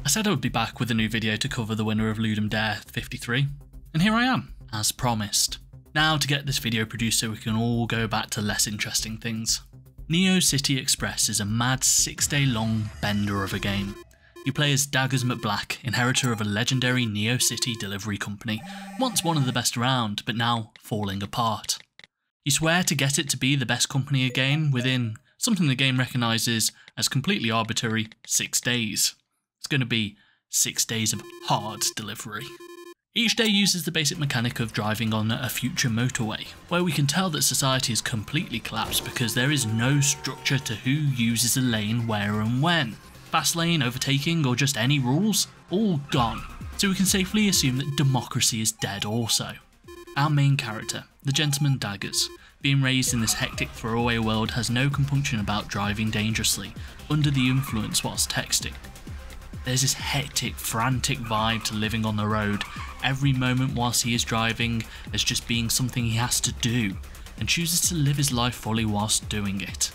I said I would be back with a new video to cover the winner of Ludum Dare 53, and here I am, as promised. Now to get this video produced so we can all go back to less interesting things. Neo City Express is a mad 6-day long bender of a game. You play as Daggers McBlack, inheritor of a legendary Neo City delivery company, once one of the best around, but now falling apart. You swear to get it to be the best company again within something the game recognises as completely arbitrary 6 days. It's going to be 6 days of hard delivery. Each day uses the basic mechanic of driving on a future motorway, where we can tell that society has completely collapsed because there is no structure to who uses a lane where and when. Fast lane, overtaking, or just any rules? All gone. So we can safely assume that democracy is dead also. Our main character, the gentleman Daggers, being raised in this hectic throwaway world, has no compunction about driving dangerously, under the influence whilst texting. There's this hectic, frantic vibe to living on the road, every moment whilst he is driving as just being something he has to do, and chooses to live his life fully whilst doing it.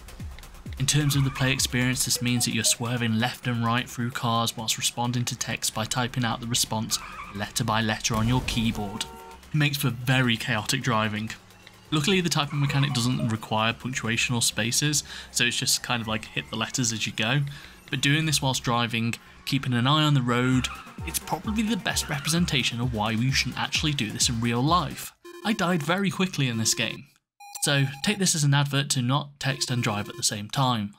In terms of the play experience, this means that you're swerving left and right through cars whilst responding to text by typing out the response letter by letter on your keyboard. It makes for very chaotic driving. Luckily the typing mechanic doesn't require punctuation or spaces, so it's just kind of like hit the letters as you go, but doing this whilst driving, keeping an eye on the road, it's probably the best representation of why we shouldn't actually do this in real life. I died very quickly in this game. So take this as an advert to not text and drive at the same time.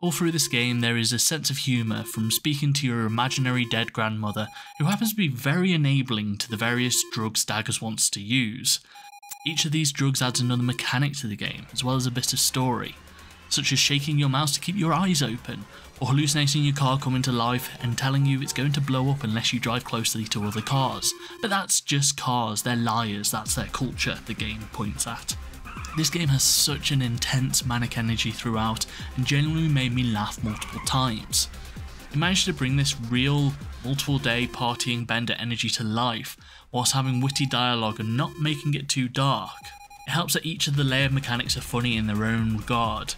All through this game there is a sense of humour from speaking to your imaginary dead grandmother, who happens to be very enabling to the various drugs Daggers wants to use. Each of these drugs adds another mechanic to the game, as well as a bit of story, such as shaking your mouse to keep your eyes open, or hallucinating your car coming to life and telling you it's going to blow up unless you drive closely to other cars. But that's just cars, they're liars, that's their culture, the game points at. This game has such an intense manic energy throughout and genuinely made me laugh multiple times. It managed to bring this real, multiple day partying bender energy to life whilst having witty dialogue and not making it too dark. It helps that each of the layered mechanics are funny in their own regard,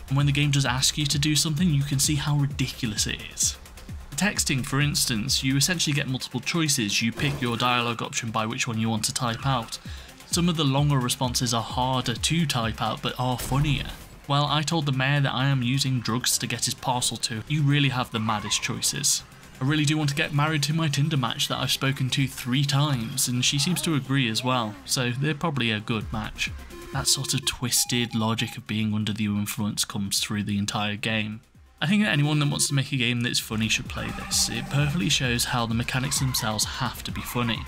and when the game does ask you to do something you can see how ridiculous it is. For texting, for instance, you essentially get multiple choices. You pick your dialogue option by which one you want to type out. Some of the longer responses are harder to type out but are funnier. Well, I told the mayor that I am using drugs to get his parcel to. You really have the maddest choices. I really do want to get married to my Tinder match that I've spoken to 3 times, and she seems to agree as well, so they're probably a good match. That sort of twisted logic of being under the influence comes through the entire game. I think that anyone that wants to make a game that's funny should play this. It perfectly shows how the mechanics themselves have to be funny.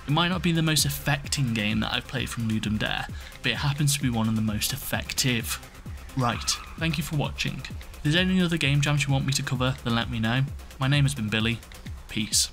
It might not be the most affecting game that I've played from Ludum Dare, but it happens to be one of the most effective. Right, thank you for watching. If there's any other game jams you want me to cover, then let me know. My name has been Billy. Peace.